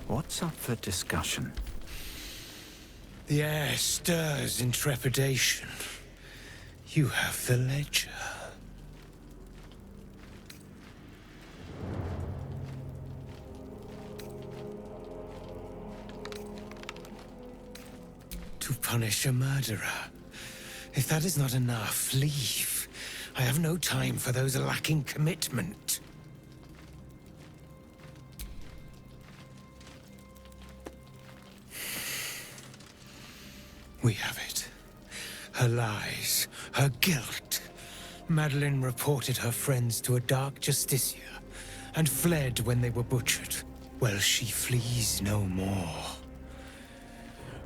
What's up for discussion? The air stirs in trepidation. You have the ledger. To punish a murderer. If that is not enough, leave. I have no time for those lacking commitment. We have it. Her lies, her guilt. Madeline reported her friends to a dark justiciar and fled when they were butchered. Well, she flees no more.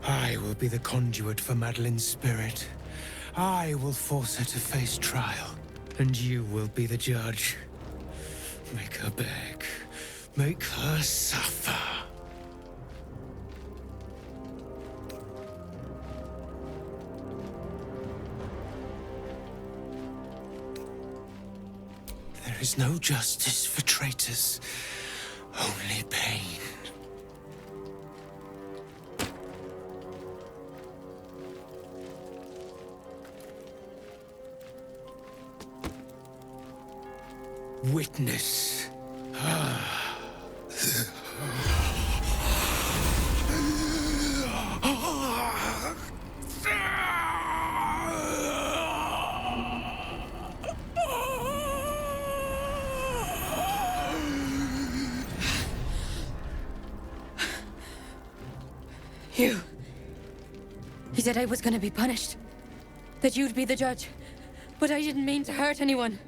I will be the conduit for Madeline's spirit. I will force her to face trial, and you will be the judge. Make her beg. Make her suffer. There is no justice for traitors, only pain. Witness. He said I was gonna be punished. That you'd be the judge. But I didn't mean to hurt anyone.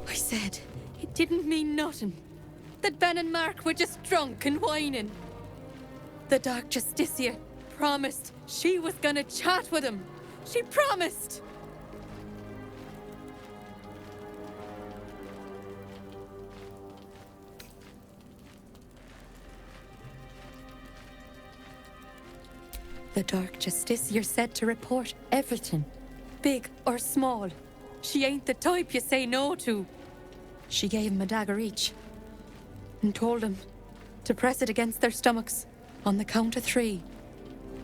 I said it didn't mean nothing. That Ben and Mark were just drunk and whining. The Dark Justiciar promised she was gonna chat with him. She promised! The Dark Justiciar said to report everything, big or small. She ain't the type you say no to. She gave him a dagger each and told him to press it against their stomachs on the count of 3,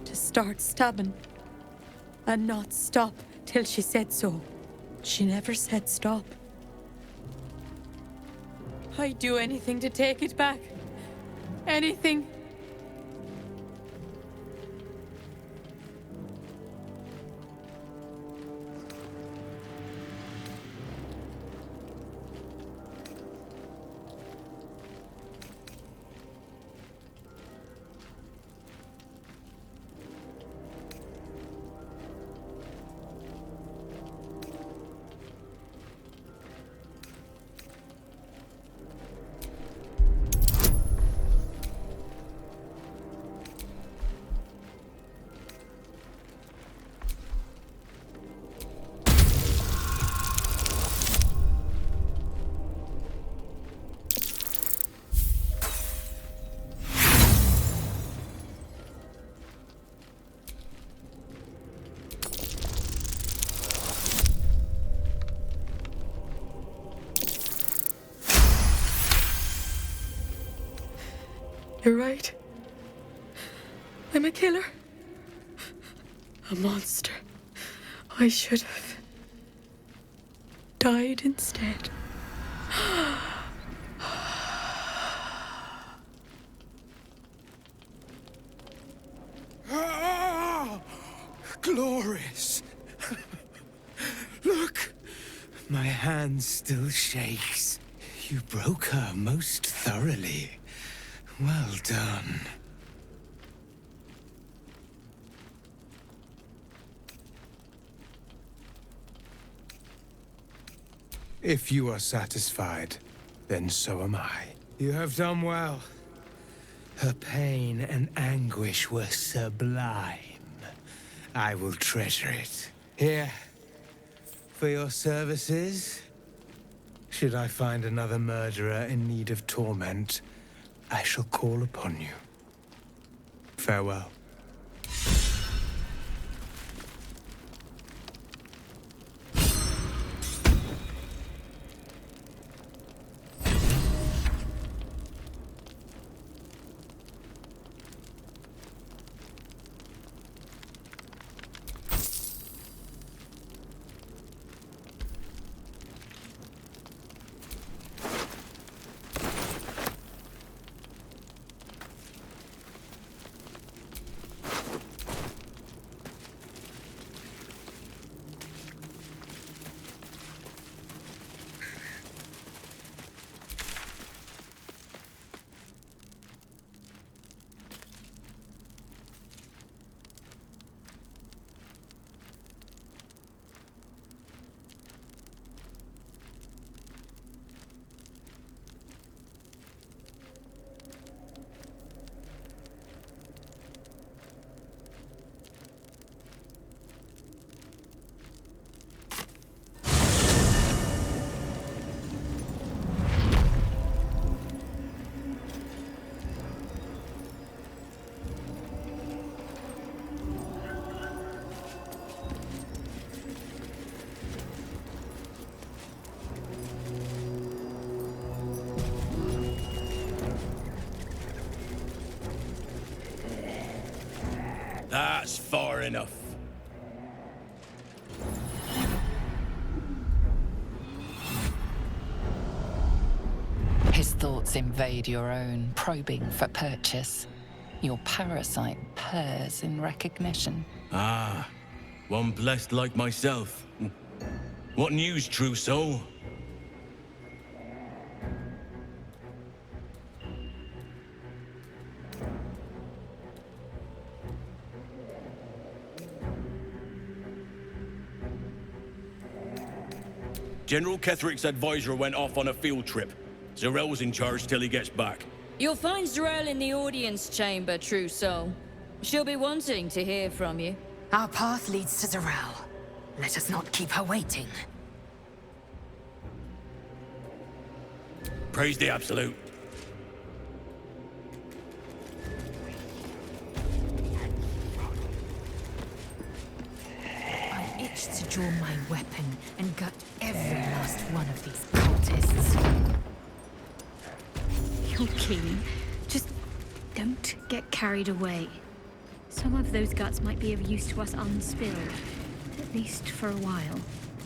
to start stabbing and not stop till she said so. She never said stop. I'd do anything to take it back. Anything. You're right. I'm a killer. A monster. I should have died instead. Glorious. Look, my hand still shakes. You broke her most thoroughly. Well done. If you are satisfied, then so am I. You have done well. Her pain and anguish were sublime. I will treasure it. Here, for your services. Should I find another murderer in need of torment, I shall call upon you. Farewell. enough. His thoughts invade your own, probing for purchase. Your parasite purrs in recognition. Ah, one blessed like myself. What news, true soul? General Ketherick's advisor went off on a field trip. Zarel's in charge till he gets back. You'll find Zarel in the audience chamber, true soul. She'll be wanting to hear from you. Our path leads to Zarel. Let us not keep her waiting. Praise the Absolute. I itch to draw my weapon and gut every last one of these cultists. You're keen. Just don't get carried away. Some of those guts might be of use to us unspilled, at least for a while.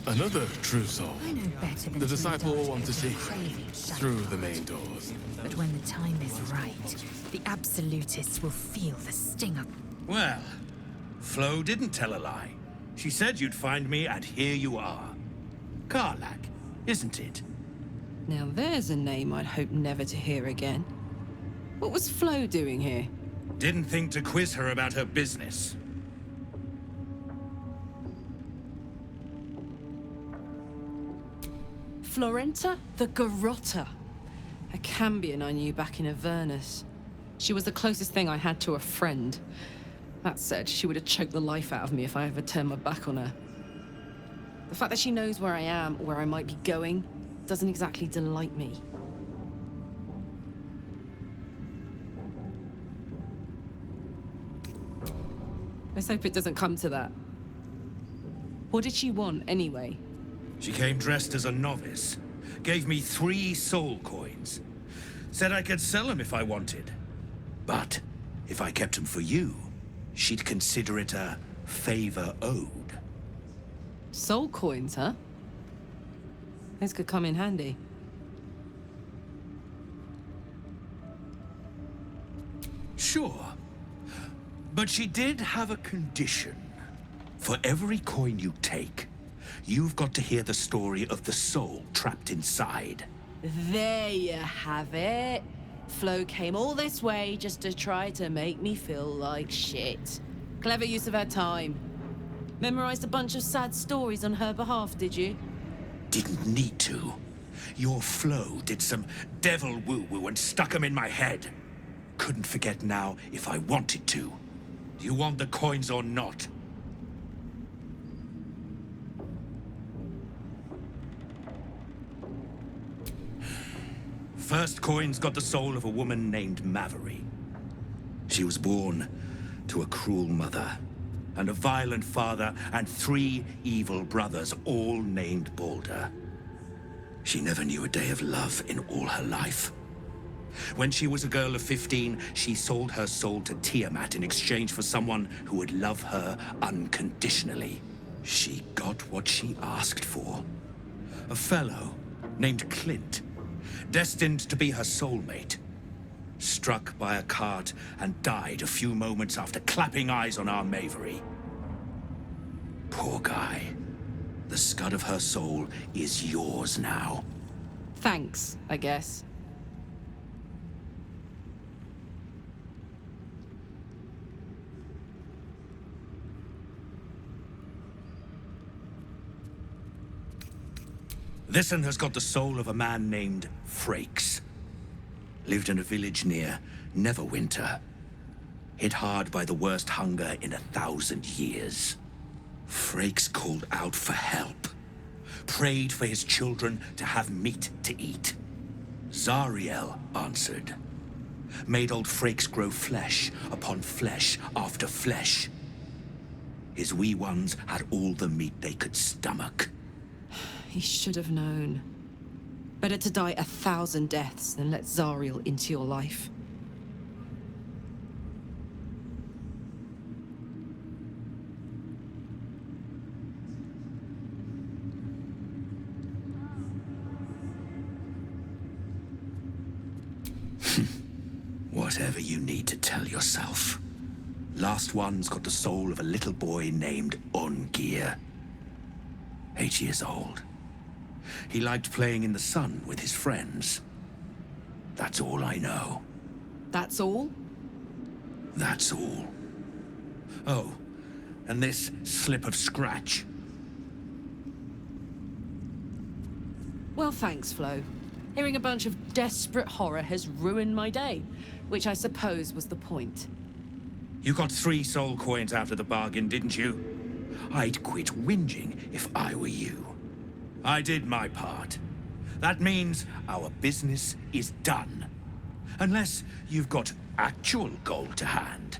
Another true soul. I know better than The to disciple will indulge want to in see craving shadow. through the main doors. But when the time is right, the absolutists will feel the sting of... Well, Flo didn't tell a lie. She said you'd find me, and here you are. Karlach, isn't it? Now there's a name I'd hope never to hear again. What was Flo doing here? Didn't think to quiz her about her business. Florenta the Garotta. A Cambion I knew back in Avernus. She was the closest thing I had to a friend. That said, she would have choked the life out of me if I ever turned my back on her. The fact that she knows where I am, or where I might be going, doesn't exactly delight me. Let's hope it doesn't come to that. What did she want, anyway? She came dressed as a novice. Gave me 3 soul coins. Said I could sell them if I wanted. But if I kept them for you, she'd consider it a favor owed. Soul coins, huh? This could come in handy. Sure. But she did have a condition. For every coin you take, you've got to hear the story of the soul trapped inside. There you have it. Flo came all this way just to try to make me feel like shit. Clever use of her time. Memorized a bunch of sad stories on her behalf, did you? Didn't need to. Your Flo did some devil woo-woo and stuck 'em in my head. Couldn't forget now if I wanted to. Do you want the coins or not? First coin's got the soul of a woman named Maveri. She was born to a cruel mother, and a violent father, and 3 evil brothers, all named Baldur. She never knew a day of love in all her life. When she was a girl of 15, she sold her soul to Tiamat in exchange for someone who would love her unconditionally. She got what she asked for. A fellow named Clint, destined to be her soulmate. Struck by a cart and died a few moments after clapping eyes on our Mavery. Poor guy. The scud of her soul is yours now. Thanks, I guess. This one has got the soul of a man named Frakes. Lived in a village near Neverwinter. Hit hard by the worst hunger in 1,000 years. Frakes called out for help. Prayed for his children to have meat to eat. Zariel answered. Made old Frakes grow flesh upon flesh after flesh. His wee ones had all the meat they could stomach. He should have known. Better to die 1,000 deaths than let Zariel into your life. Whatever you need to tell yourself. Last one's got the soul of a little boy named Ungir. 8 years old. He liked playing in the sun with his friends. That's all I know. That's all? That's all. Oh, and this slip of scratch. Well, thanks, Flo. Hearing a bunch of desperate horror has ruined my day, which I suppose was the point. You got 3 soul coins out of the bargain, didn't you? I'd quit whinging if I were you. I did my part. That means our business is done. Unless you've got actual gold to hand.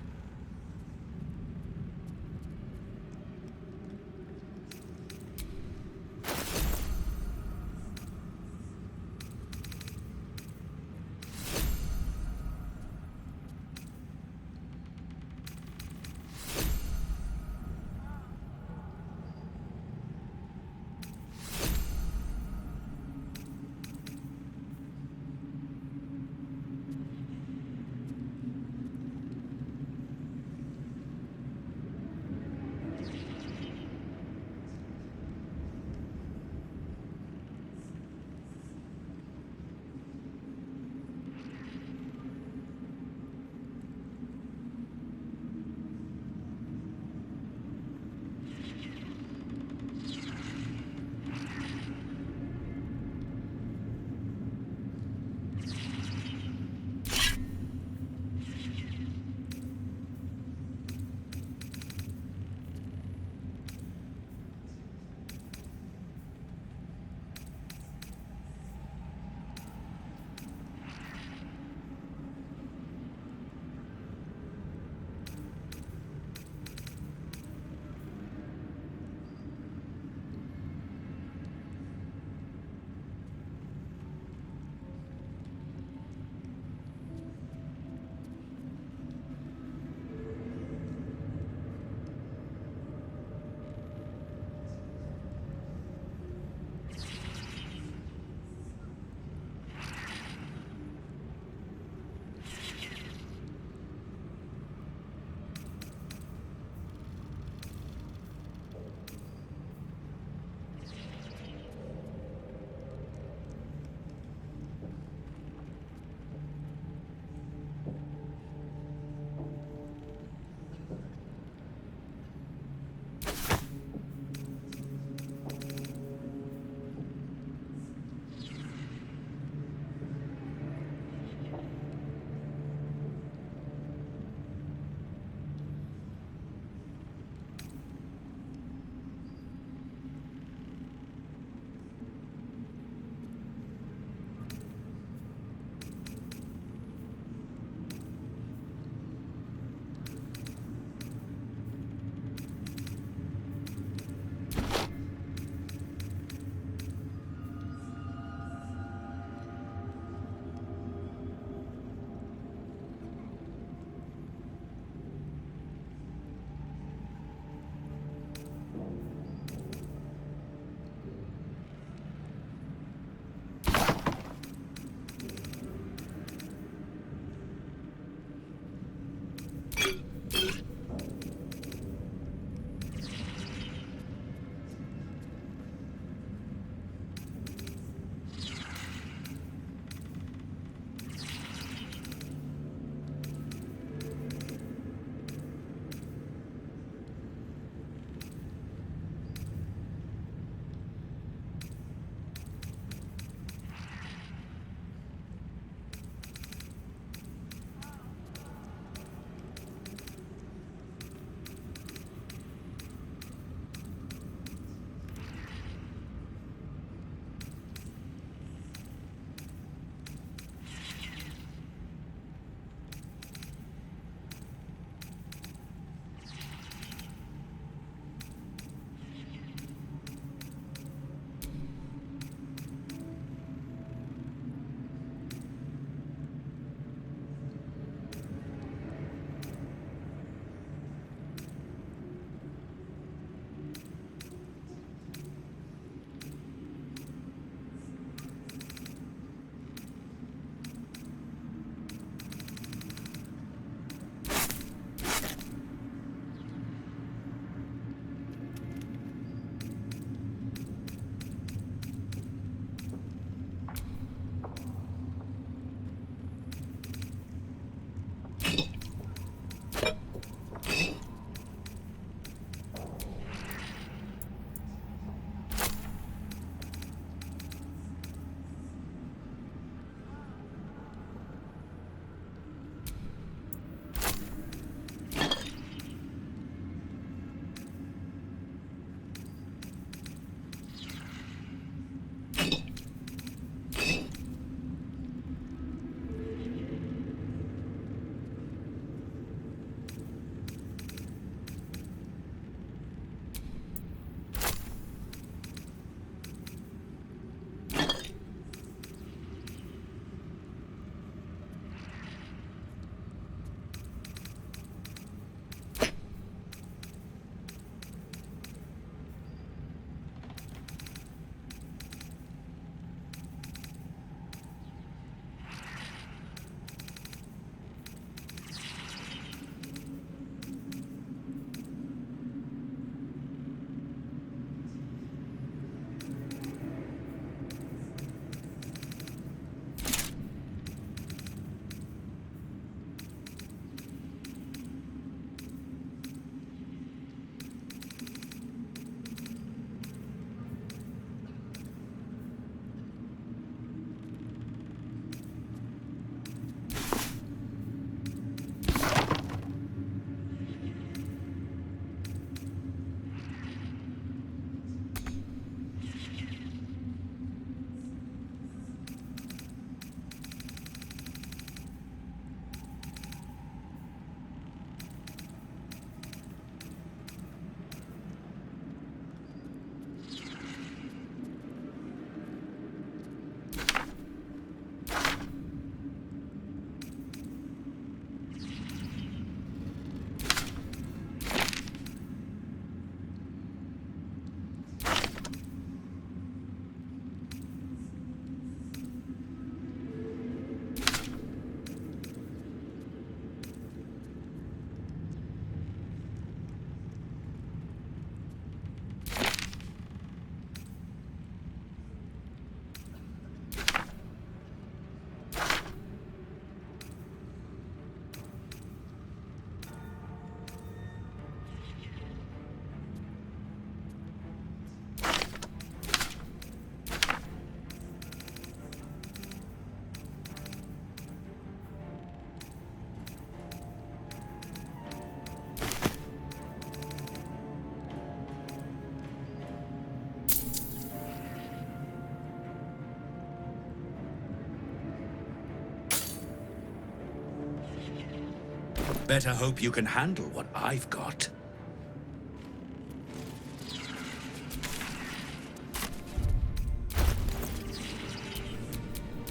Better hope you can handle what I've got.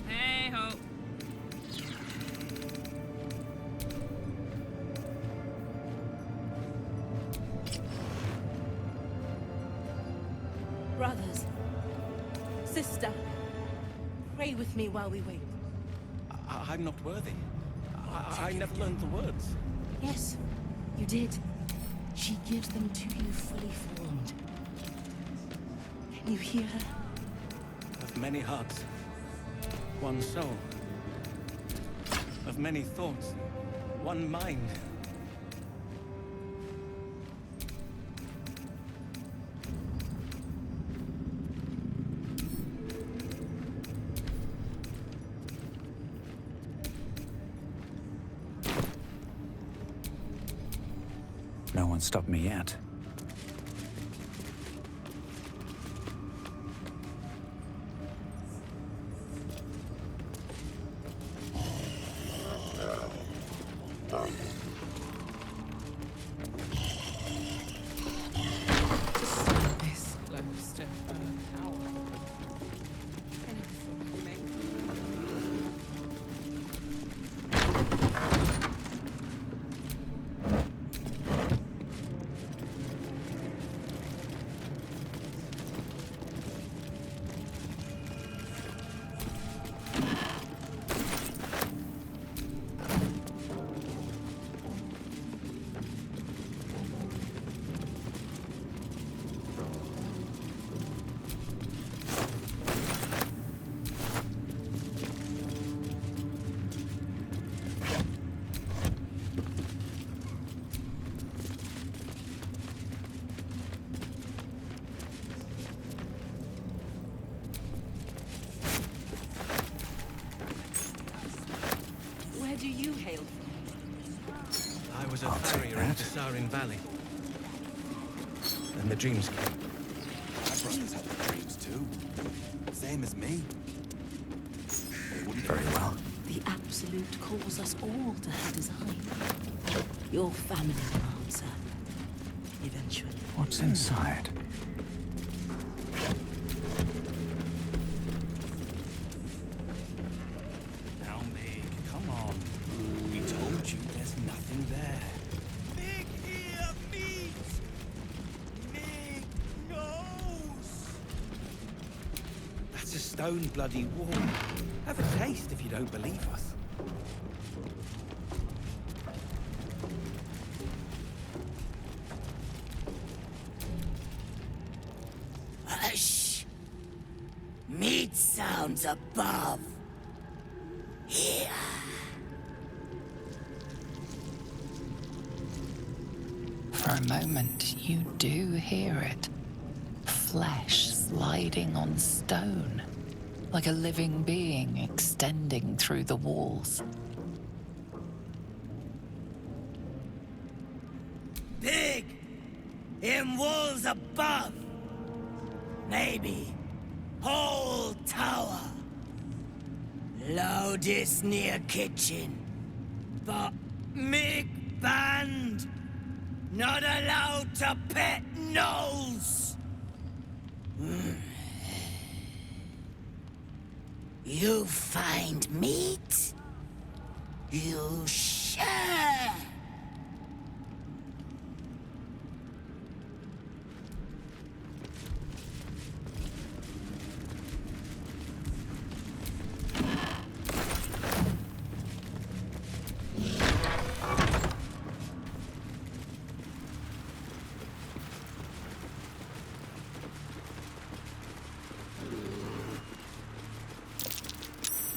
Hey-ho. Brothers, sister, pray with me while we wait. I'm not worthy. I never learned the words. Yes, you did. She gives them to you fully formed. Can you hear her? Of many hearts, one soul. Of many thoughts, one mind. No one stopped me yet. This close to her power. Where do you hail from? I was a farrier in the Faerûn Valley. And the dreams came. My brothers had the dreams too. Same as me. Very well. The Absolute calls us all to her design. Your family will answer. Eventually. What's inside? Now, Meg, come on. We told you there's nothing there. Meg here, meat! Meg knows! That's a stone bloody wall. Have a taste if you don't believe us. Hush! Meat sounds above. Here. For a moment, you do hear it. Flesh sliding on stone, like a living being extending through the walls. Big! In walls above! Maybe whole tower. Loudest near kitchen. But Mig banned. Not allowed to pet nose. You find meat? You share.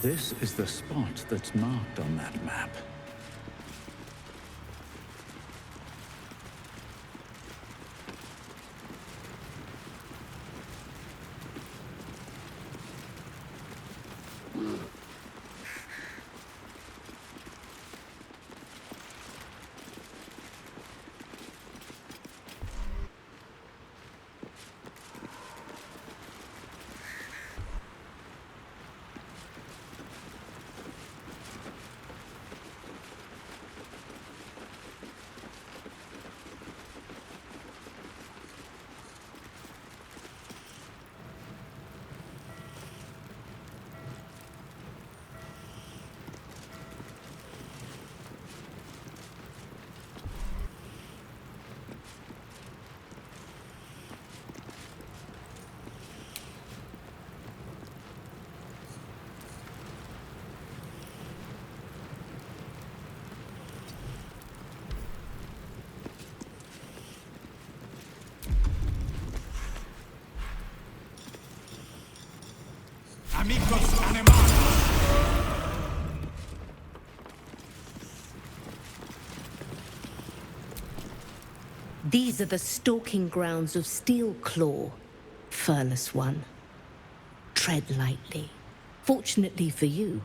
This is the spot that's marked on that map. Amigos animados! These are the stalking grounds of Steelclaw, furless one. Tread lightly. Fortunately for you,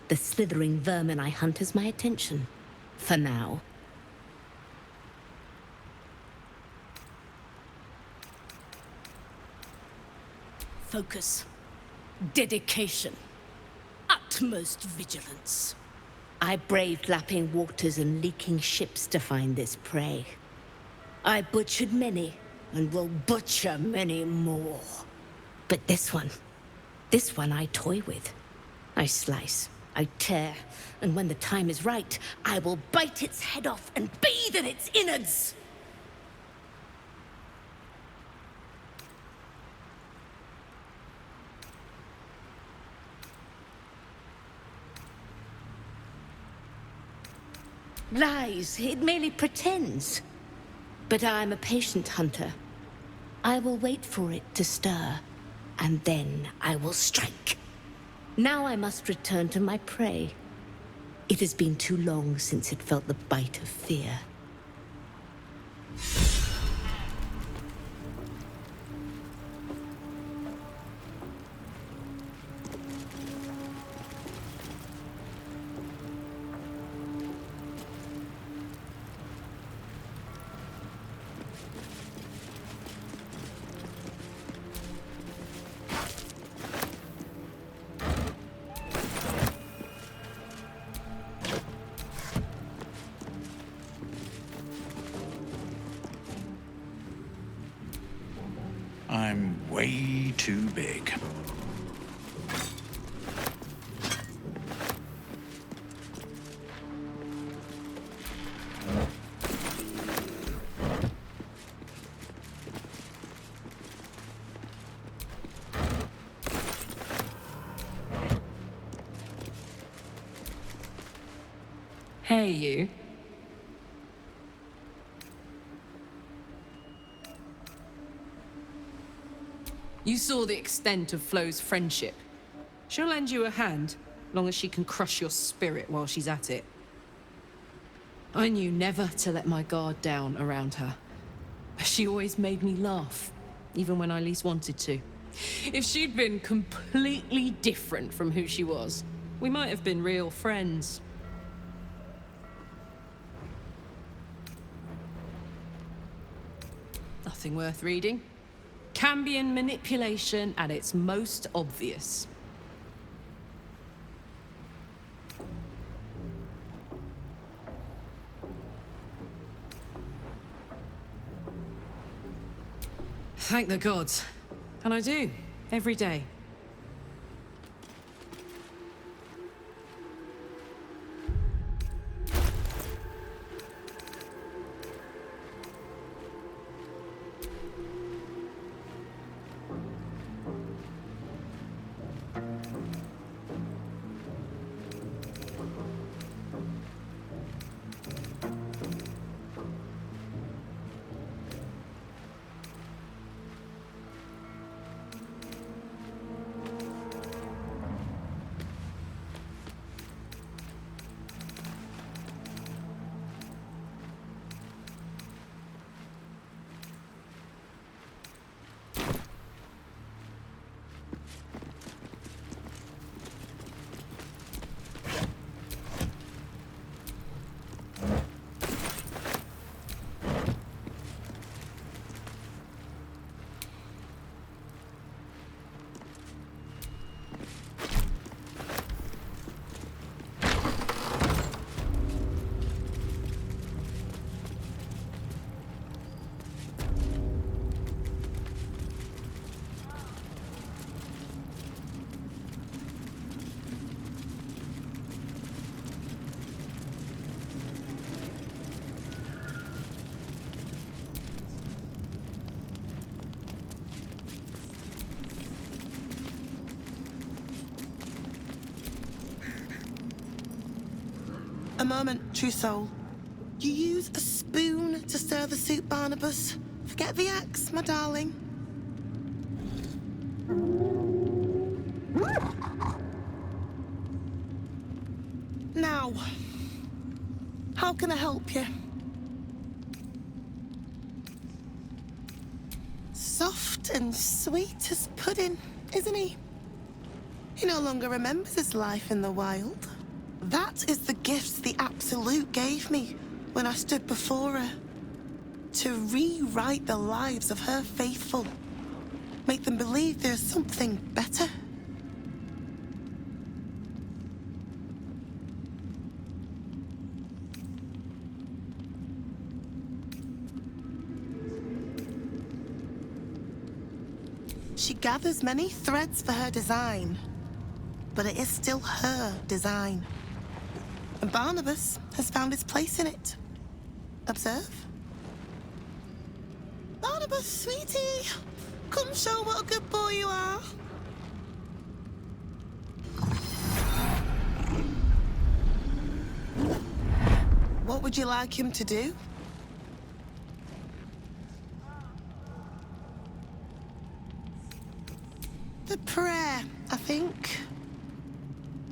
the slithering vermin I hunt has my attention. For now. Focus. Dedication. Utmost vigilance. I braved lapping waters and leaking ships to find this prey. I butchered many, and will butcher many more. But this one I toy with. I slice, I tear, and when the time is right, I will bite its head off and bathe in its innards! Lies, it merely pretends. But I'm a patient hunter. I will wait for it to stir, and then I will strike. Now I must return to my prey. It has been too long since it felt the bite of fear. I'm way too big. Hey, you. You saw the extent of Flo's friendship. She'll lend you a hand, long as she can crush your spirit while she's at it. I knew never to let my guard down around her. She always made me laugh, even when I least wanted to. If she'd been completely different from who she was, we might have been real friends. Nothing worth reading. Cambion manipulation at its most obvious. Thank the gods. And I do, every day. A moment, true soul. You use a spoon to stir the soup, Barnabas. Forget the axe, my darling. Now, how can I help you? Soft and sweet as pudding, isn't he? He no longer remembers his life in the wild. That is the gift the Absolute gave me when I stood before her. To rewrite the lives of her faithful. Make them believe there's something better. She gathers many threads for her design, but it is still her design. And Barnabas has found his place in it. Observe. Barnabas, sweetie, come show what a good boy you are. What would you like him to do? The prayer, I think.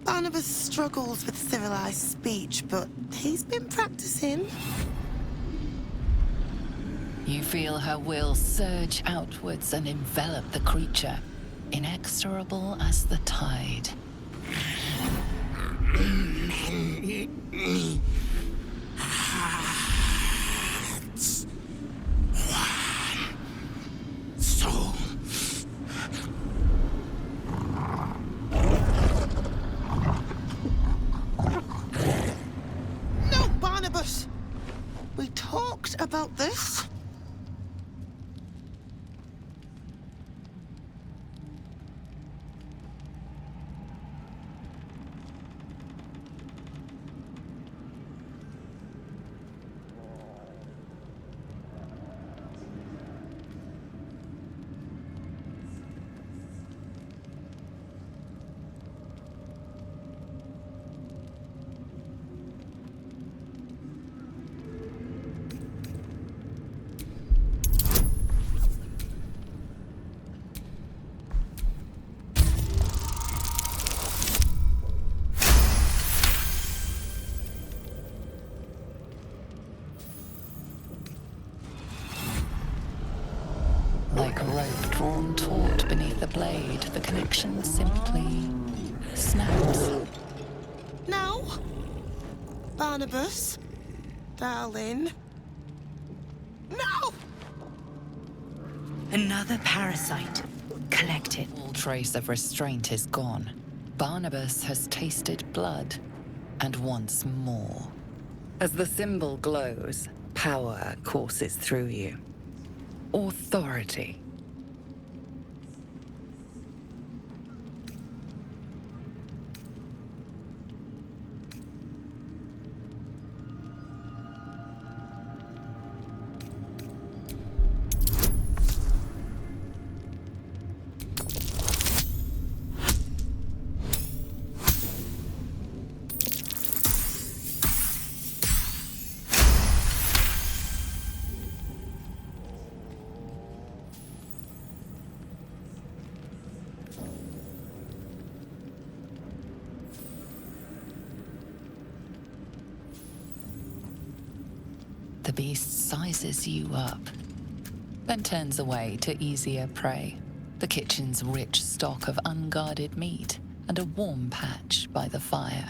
Barnabas struggles with civilized speech, but he's been practicing. You feel her will surge outwards and envelop the creature, inexorable as the tide. Soul. No, Barnabas! We talked about this. Like a rope drawn taut beneath the blade, the connection simply snaps. No. Barnabas, darling. No! Another parasite. Collected. All trace of restraint is gone. Barnabas has tasted blood, and wants more. As the symbol glows, power courses through you. Authority. The beast sizes you up, then turns away to easier prey. The kitchen's rich stock of unguarded meat and a warm patch by the fire.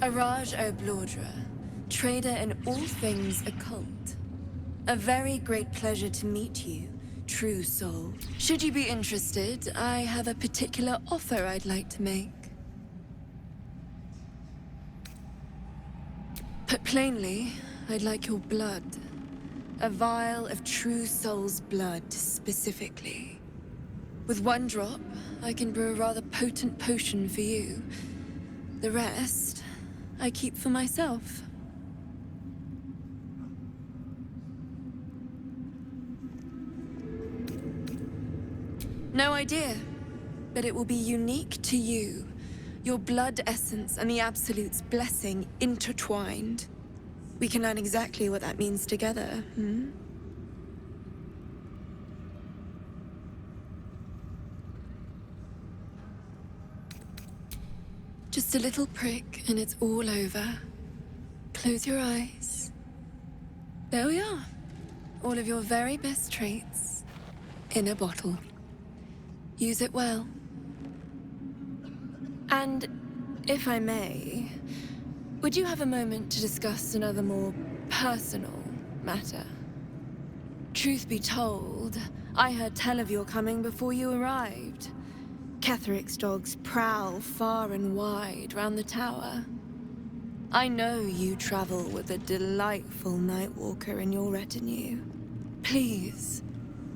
Araj O'Blordra, trader in all things occult. A very great pleasure to meet you, true soul. Should you be interested, I have a particular offer I'd like to make. Put plainly, I'd like your blood. A vial of true soul's blood, specifically. With one drop, I can brew a rather potent potion for you. The rest, I keep for myself. No idea, but it will be unique to you. Your blood essence and the Absolute's blessing intertwined. We can learn exactly what that means together, hmm? Just a little prick and it's all over. Close your eyes. There we are. All of your very best traits in a bottle. Use it well. And if I may, would you have a moment to discuss another more personal matter? Truth be told, I heard tell of your coming before you arrived. Ketheric's dogs prowl far and wide round the tower. I know you travel with a delightful Nightwalker in your retinue. Please,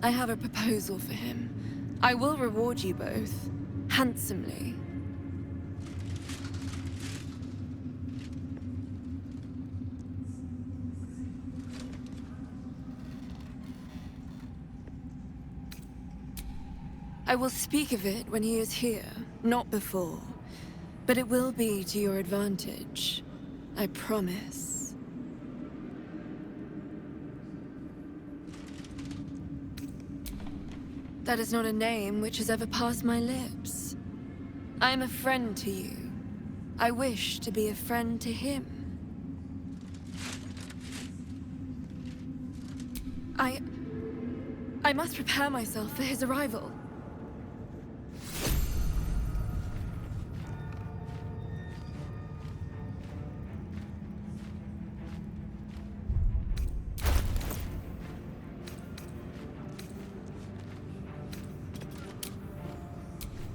I have a proposal for him. I will reward you both, handsomely. I will speak of it when he is here, not before. But it will be to your advantage. I promise. That is not a name which has ever passed my lips. I am a friend to you. I wish to be a friend to him. I must prepare myself for his arrival.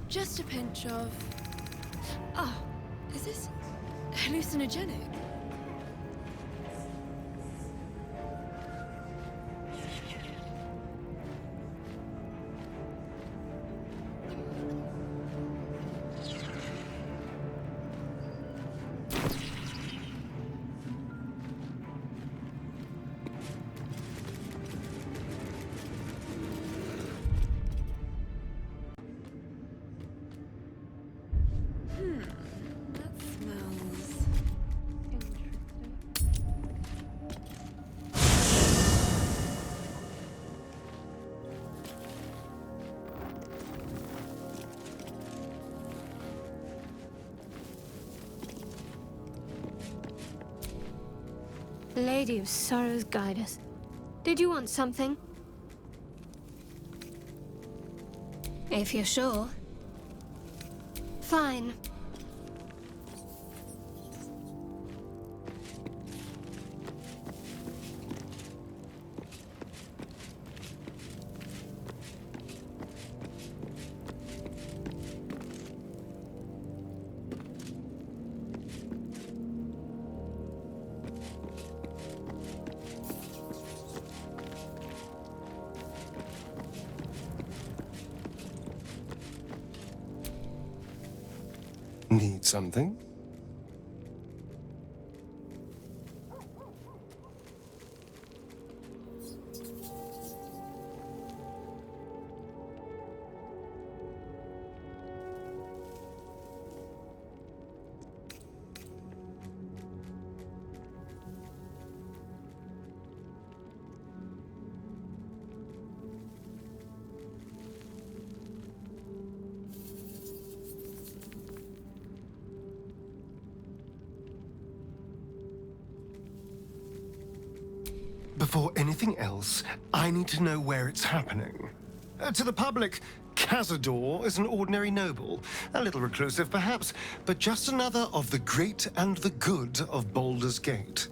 Just a pinch of... Ah, is this hallucinogenic? That smells interesting. Lady of Sorrows, guide us. Did you want something? If you're sure. Fine. Need something? Before anything else, I need to know where it's happening. To the public, Cazador is an ordinary noble, a little reclusive perhaps, but just another of the great and the good of Baldur's Gate.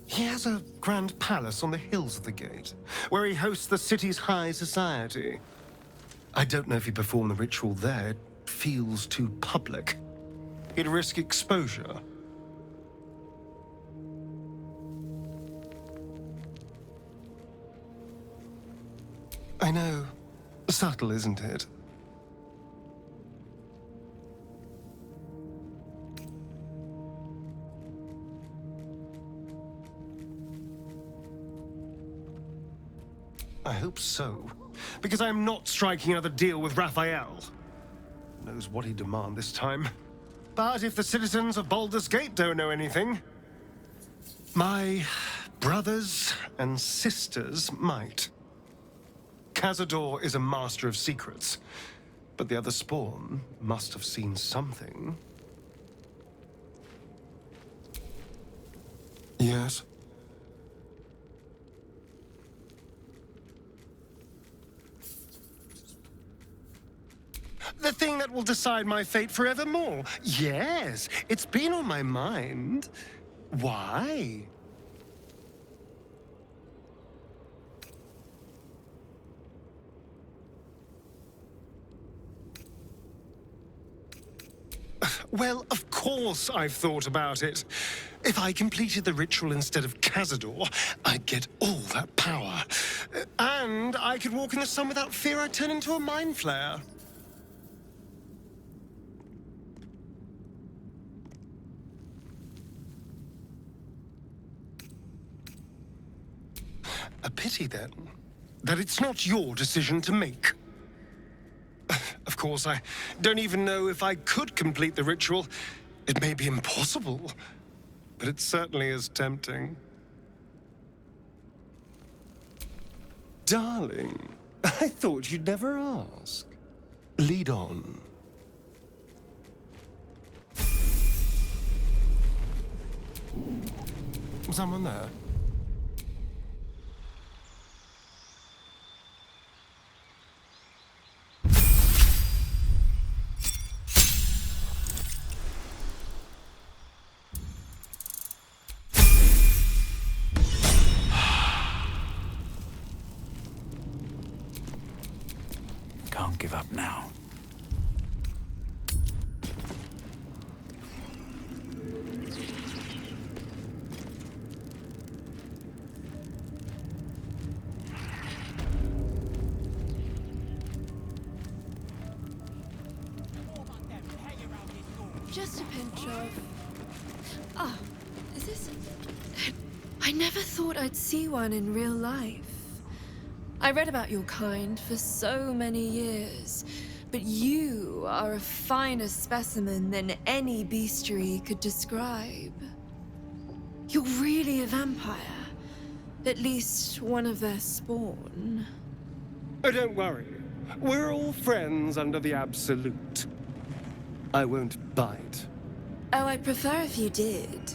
He has a grand palace on the hills of the gate, where he hosts the city's high society. I don't know if he performed the ritual there. It feels too public. He'd risk exposure. I know. Subtle, isn't it? I hope so. Because I'm not striking another deal with Raphael. Knows what he'd demand this time. But if the citizens of Baldur's Gate don't know anything, my brothers and sisters might. Cazador is a master of secrets, but the other spawn must have seen something. Yes? The thing that will decide my fate forevermore. Yes, it's been on my mind. Why? Well, of course I've thought about it. If I completed the ritual instead of Cazador, I'd get all that power. And I could walk in the sun without fear I'd turn into a mind flayer. A pity, then, that it's not your decision to make. Of course, I don't even know if I could complete the ritual. It may be impossible, but it certainly is tempting. Darling, I thought you'd never ask. Lead on. Someone there? Can't give up now. Just a pinch of... Ah, is this... I never thought I'd see one in real life. I read about your kind for so many years, but you are a finer specimen than any bestiary could describe. You're really a vampire. At least one of their spawn. Oh, don't worry. We're all friends under the Absolute. I won't bite. Oh, I'd prefer if you did.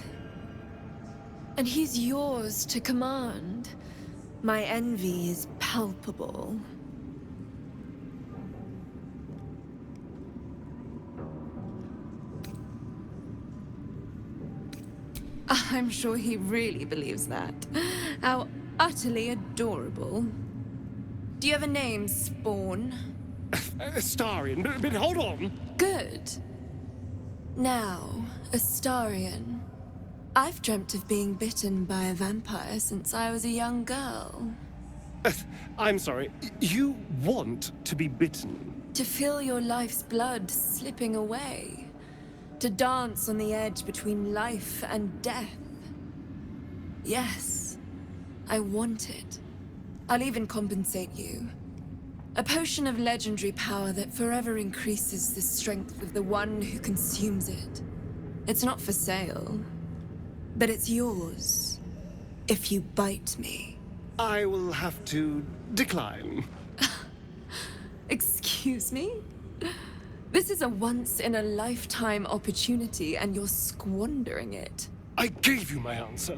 And he's yours to command. My envy is palpable. I'm sure he really believes that. How utterly adorable. Do you have a name, Spawn? Astarion, but hold on. Good. Now, Astarion. I've dreamt of being bitten by a vampire since I was a young girl. I'm sorry, you want to be bitten? To feel your life's blood slipping away. To dance on the edge between life and death. Yes, I want it. I'll even compensate you. A potion of legendary power that forever increases the strength of the one who consumes it. It's not for sale, but it's yours if you bite me. I will have to decline. Excuse me? This is a once-in-a-lifetime opportunity, and you're squandering it. I gave you my answer.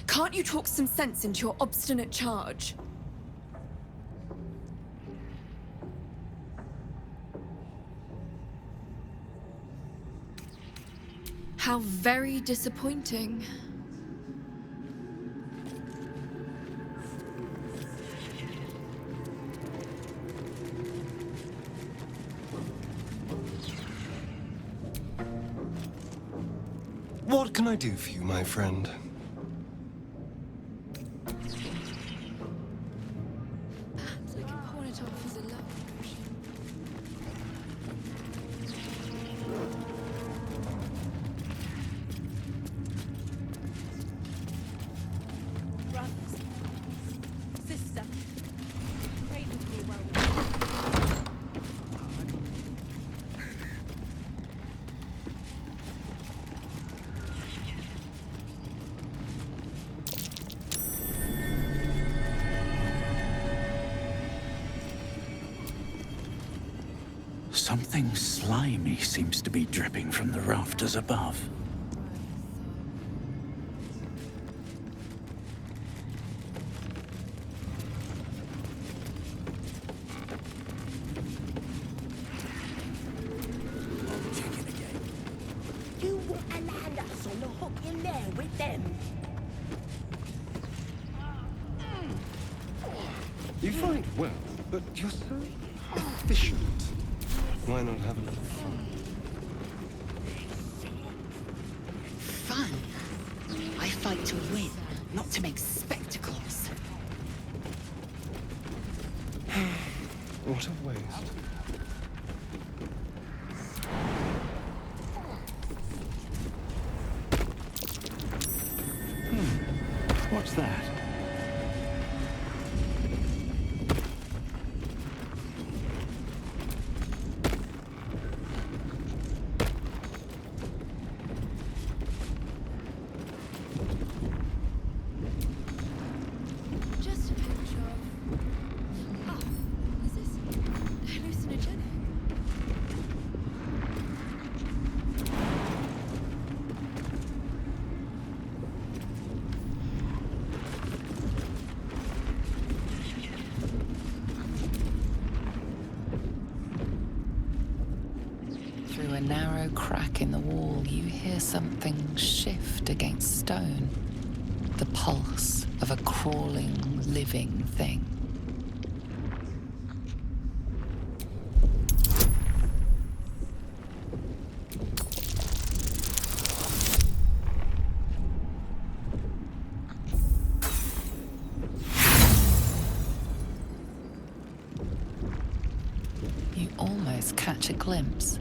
Can't you talk some sense into your obstinate charge? How very disappointing. What can I do for you, my friend? Perhaps I can pawn it off as a love potion. Brothers, sister, pray with me while Something slimy seems to be dripping from the rafters above. You will land us on the hook in there with them. You fight well, but you're so efficient. Why not have a little fun? Fun? I fight to win, not to make spectacles. What a waste. What's that? Just a pinch of... Oh, is this hallucinogenic? Through a narrow crack in the wall, you hear something shift against stone. The pulse of a crawling, living thing. You almost catch a glimpse,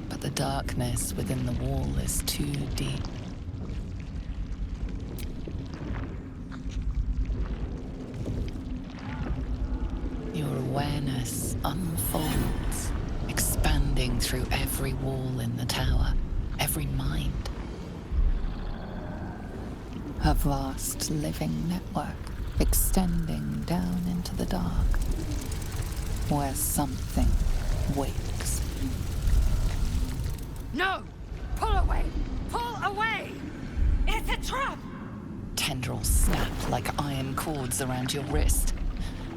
but the darkness within the wall is too deep. Your awareness unfolds, expanding through every wall in the tower, every mind. A vast living network extending down into the dark, where something wakes. No! Pull away! Pull away! It's a trap! Tendrils snap like iron cords around your wrist.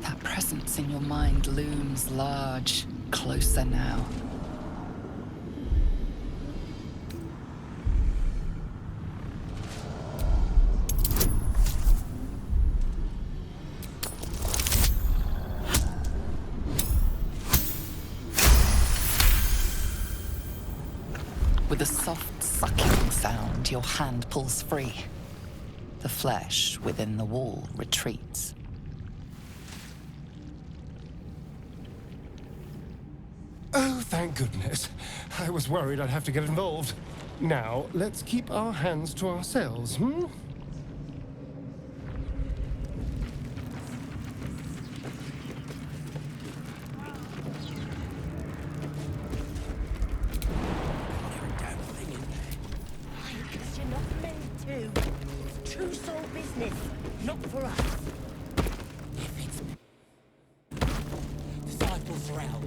That presence in your mind looms large, closer now. With a soft sucking sound, your hand pulls free. The flesh within the wall retreats. Oh, thank goodness. I was worried I'd have to get involved. Now, let's keep our hands to ourselves, hmm? Because you're not meant to. It's true soul business, not for us. If it's... Disciples are out,